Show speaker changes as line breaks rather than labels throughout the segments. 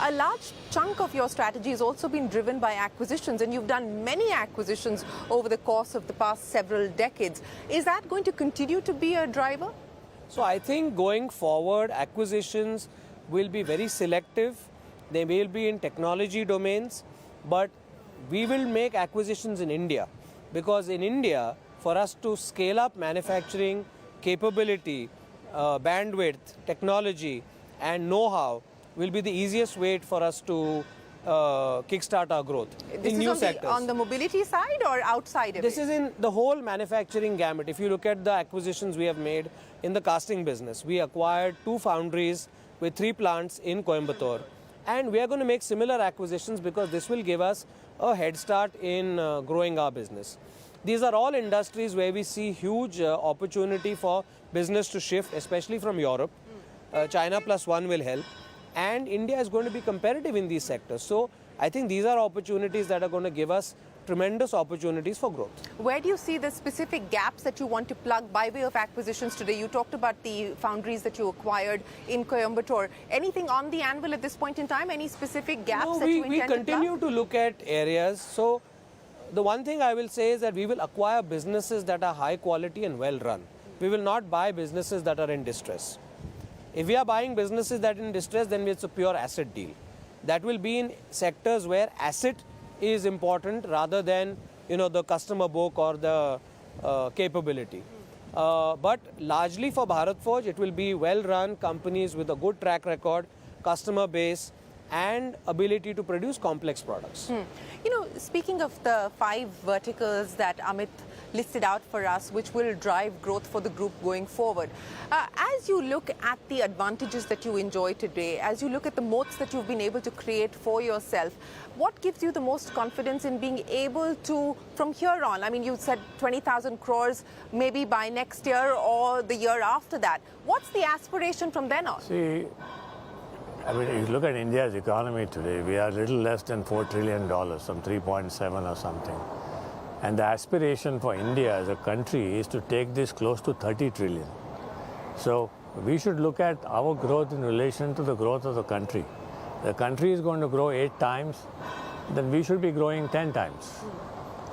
a large chunk of your strategy has also been driven by acquisitions, and you've done many acquisitions over the course of the past several decades. Is that going to continue to be a driver?
So I think going forward, acquisitions will be very selective. They will be in technology domains, but we will make acquisitions in India, because in India, for us to scale up manufacturing capability, bandwidth, technology and know-how will be the easiest way for us to kickstart our growth in new sectors.
On the mobility side or outside of
This
it?
is in the whole manufacturing gamut. If you look at the acquisitions we have made in the casting business, we acquired 2 foundries with 3 plants in Coimbatore. And we are going to make similar acquisitions because this will give us a head start in growing our business. These are all industries where we see huge opportunity for business to shift, especially from Europe. China plus one will help. And India is going to be competitive in these sectors. So I think these are opportunities that are going to give us tremendous opportunities for growth.
Where do you see the specific gaps that you want to plug by way of acquisitions today? You talked about the foundries that you acquired in Coimbatore. Anything on the anvil at this point in time? Any specific gaps that you intend to plug?
We continue to look at areas. So the one thing I will say is that we will acquire businesses that are high quality and well run. We will not buy businesses that are in distress. If we are buying businesses that are in distress, then it's a pure asset deal. That will be in sectors where asset is important rather than the customer book or the capability. But largely for Bharat Forge, it will be well-run companies with a good track record, customer base, and ability to produce complex products.
Speaking of the 5 verticals that Amit listed out for us, which will drive growth for the group going forward. As you look at the advantages that you enjoy today, as you look at the moats that you've been able to create for yourself, what gives you the most confidence in being able to, from here on, I mean, you said 20,000 crores maybe by next year or the year after that. What's the aspiration from then on?
See, I mean, if you look at India's economy today, we are a little less than $4 trillion, some 3.7 or something. And the aspiration for India as a country is to take this close to 30 trillion. So we should look at our growth in relation to the growth of the country. The country is going to grow 8 times, then we should be growing 10 times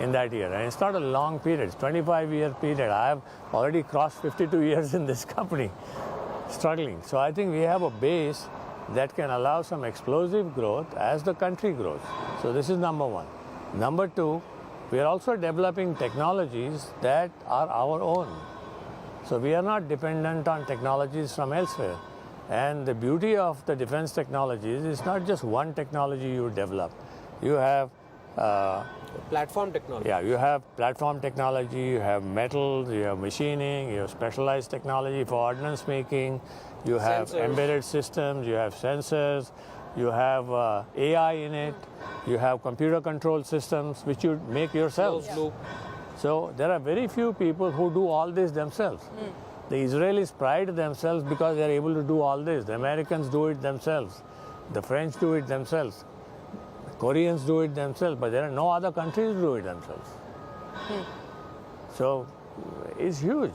in that year. And it's not a long period, it's a 25-year period. I have already crossed 52 years in this company, struggling. So I think we have a base that can allow some explosive growth as the country grows. So this is number one. Number two, we are also developing technologies that are our own. So we are not dependent on technologies from elsewhere. And the beauty of the defense technologies is not just one technology you develop. You have
platform technology.
Yeah, you have platform technology, you have metals, you have machining, you have specialized technology for ordnance making, you have embedded systems, you have sensors, you have AI in it, you have computer control systems which you make yourself. So there are very few people who do all this themselves. The Israelis pride themselves because they are able to do all this. The Americans do it themselves. The French do it themselves. The Koreans do it themselves, but there are no other countries who do it themselves. So it's huge.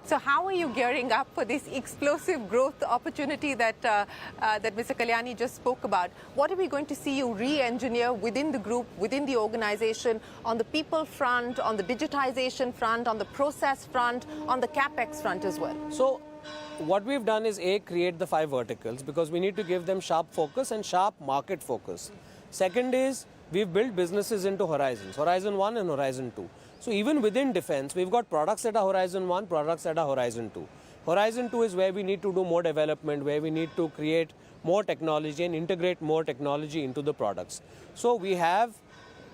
So how are you gearing up for this explosive growth opportunity that that Mr. Kalyani just spoke about? What are we going to see you re-engineer within the group, within the organization, on the people front, on the digitization front, on the process front, on the capex front as well?
So what we've done is create the 5 verticals because we need to give them sharp focus and sharp market focus. Second is we've built businesses into horizons, Horizon 1 and Horizon 2. So even within defense, we've got products that are Horizon 1, products that are Horizon 2. Horizon 2 is where we need to do more development, where we need to create more technology and integrate more technology into the products. So we have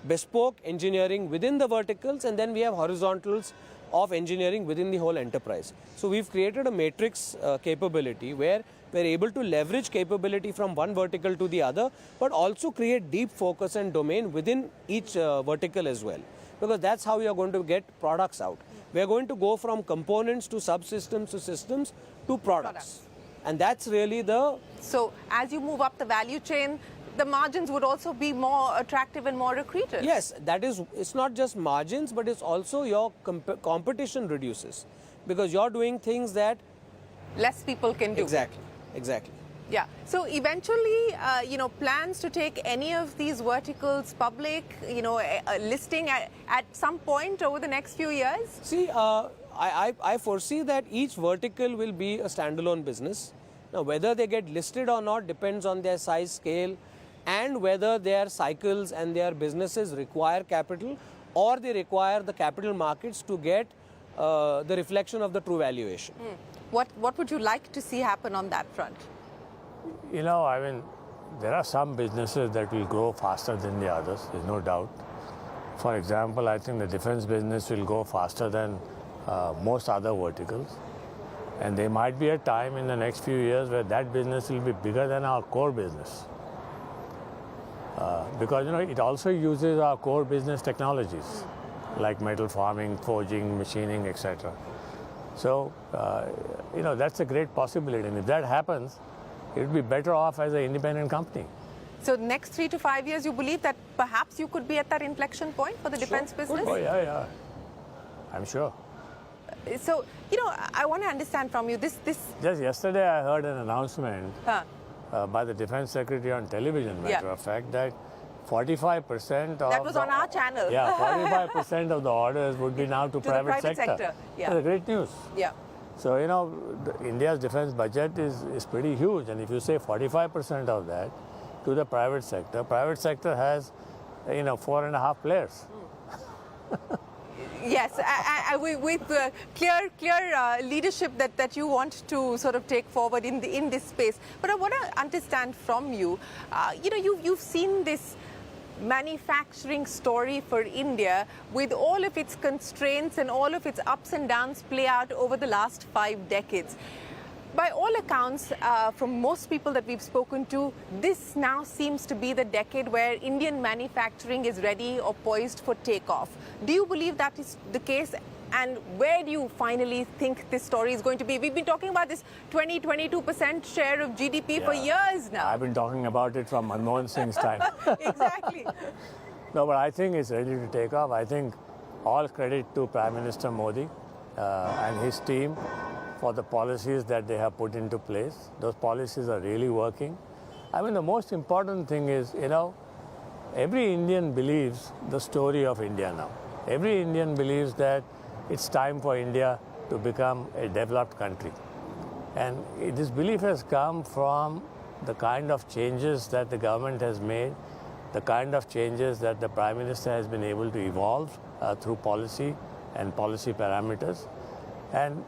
bespoke engineering within the verticals, and then we have horizontals of engineering within the whole enterprise. So we've created a matrix capability where we're able to leverage capability from one vertical to the other, but also create deep focus and domain within each vertical as well. Because that's how you are going to get products out. We are going to go from components to subsystems to systems to products. And that's really the...
So as you move up the value chain, the margins would also be more attractive and more accretive.
Yes, that is, it's not just margins, but it's also your competition reduces. Because you're doing things that...
less people can do.
Exactly, exactly.
Yeah. So eventually, plans to take any of these verticals public, listing at some point over the next few years?
See, I foresee that each vertical will be a standalone business. Now, whether they get listed or not depends on their size, scale, and whether their cycles and their businesses require capital or they require the capital markets to get the reflection of the true valuation.
What would you like to see happen on that front?
There are some businesses that will grow faster than the others, there's no doubt. For example, I think the defense business will go faster than most other verticals. And there might be a time in the next few years where that business will be bigger than our core business. Because it also uses our core business technologies like metal forming, forging, machining, etc. So, that's a great possibility. And if that happens, it would be better off as an independent company.
So next 3 to 5 years, you believe that perhaps you could be at that inflection point for the defense business?
Oh, yeah. I'm sure.
So, I want to understand from you this.
Just yesterday, I heard an announcement by the Defense Secretary on television, matter of fact, that 45% of
that was on our channel.
Yeah, 45% of the orders would be now to
the
private sector.
Yeah.
That's great news.
Yeah.
So, India's defense budget is pretty huge. And if you say 45% of that to the private sector has, 4.5 players.
Yes, with clear leadership that you want to sort of take forward in this space. But I want to understand from you, you've seen this manufacturing story for India with all of its constraints and all of its ups and downs play out over the last 5 decades. By all accounts, from most people that we've spoken to, this now seems to be the decade where Indian manufacturing is ready or poised for takeoff. Do you believe that is the case? And where do you finally think this story is going to be? We've been talking about this 22% share of GDP for years now.
I've been talking about it from Manmohan Singh's time.
Exactly.
No, but I think it's ready to take off. I think all credit to Prime Minister Modi and his team for the policies that they have put into place. Those policies are really working. The most important thing is, every Indian believes the story of India now. Every Indian believes that it's time for India to become a developed country. And this belief has come from the kind of changes that the government has made, the kind of changes that the Prime Minister has been able to evolve through policy and policy parameters. And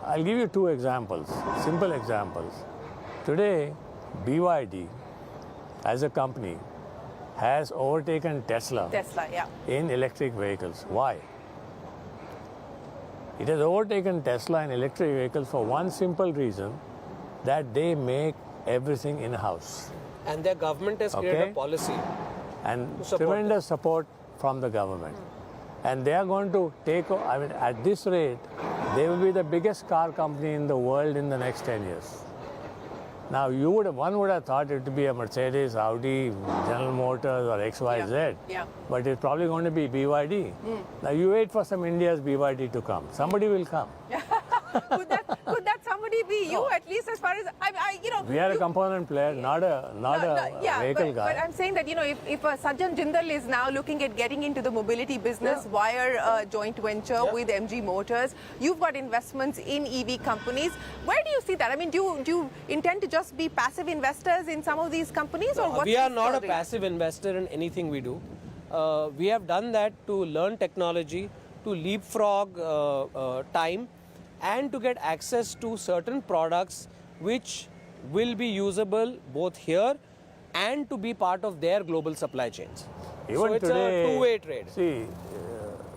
I'll give you 2 examples, simple examples. Today, BYD as a company has overtaken Tesla in electric vehicles. Why? It has overtaken Tesla in electric vehicles for one simple reason, that they make everything in-house.
And their government has created a policy.
And tremendous support from the government. And they are going to take, at this rate, they will be the biggest car company in the world in the next 10 years. Now, one would have thought it would be a Mercedes, Audi, General Motors, or XYZ.
Yeah.
But it's probably going to be BYD. Now, you wait for some India's BYD to come. Somebody will come.
Could that somebody be you, at least as far as
we are a component player, not a vehicle guy.
But I'm saying that if Sajjan Jindal is now looking at getting into the mobility business via a joint venture with MG Motors, you've got investments in EV companies. Where do you see that? Do you intend to just be passive investors in some of these companies, or what?
We are not a passive investor in anything we do. We have done that to learn technology, to leapfrog time, and to get access to certain products which will be usable both here and to be part of their global supply chains. So it's a two-way trade.
See,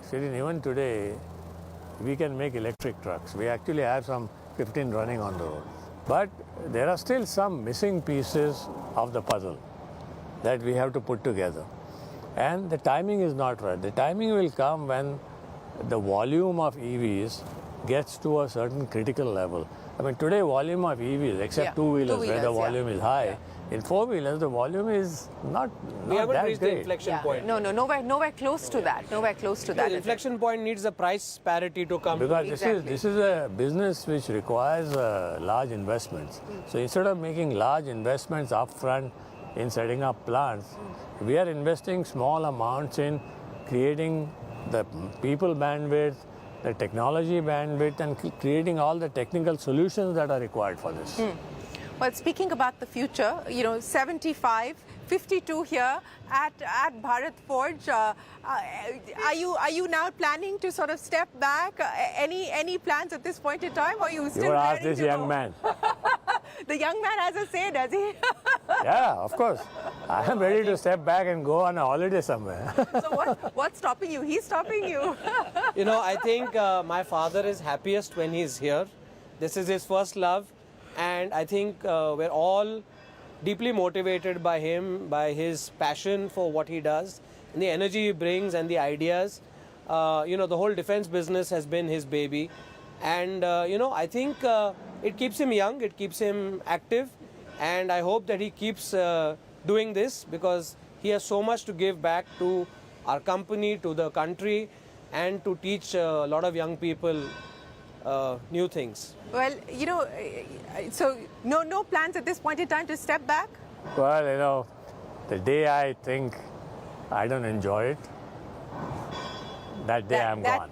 Shereen, even today, we can make electric trucks. We actually have some 15 running on the road. But there are still some missing pieces of the puzzle that we have to put together. And the timing is not right. The timing will come when the volume of EVs gets to a certain critical level. Today volume of EVs, except two-wheelers where the volume is high, In four-wheelers, the volume is not
We haven't
that
reached the
great.
inflection point.
No, nowhere close to that. Nowhere close to that.
The inflection point needs a price parity to come.
Because
Exactly.
this is a business which requires large investments. So instead of making large investments upfront in setting up plants, we are investing small amounts in creating the people bandwidth, the technology bandwidth, and creating all the technical solutions that are required for this.
Well, speaking about the future, 75, 52 here at Bharat Forge. Are you now planning to sort of step back? Any plans at this point in time, or are you still
You ask
raring
this
to
young
go?
man.
The young man has a say, does he?
Yeah, of course. I am ready to step back and go on a holiday somewhere.
So what's stopping you? He's stopping you.
I think my father is happiest when he's here. This is his first love. And I think we're all deeply motivated by him, by his passion for what he does, and the energy he brings and the ideas. The whole defense business has been his baby. And, I think it keeps him young, it keeps him active. And I hope that he keeps doing this because he has so much to give back to our company, to the country, and to teach a lot of young people new things.
Well, so no plans at this point in time to step back?
Well, the day I think I don't enjoy it, that day I'm gone.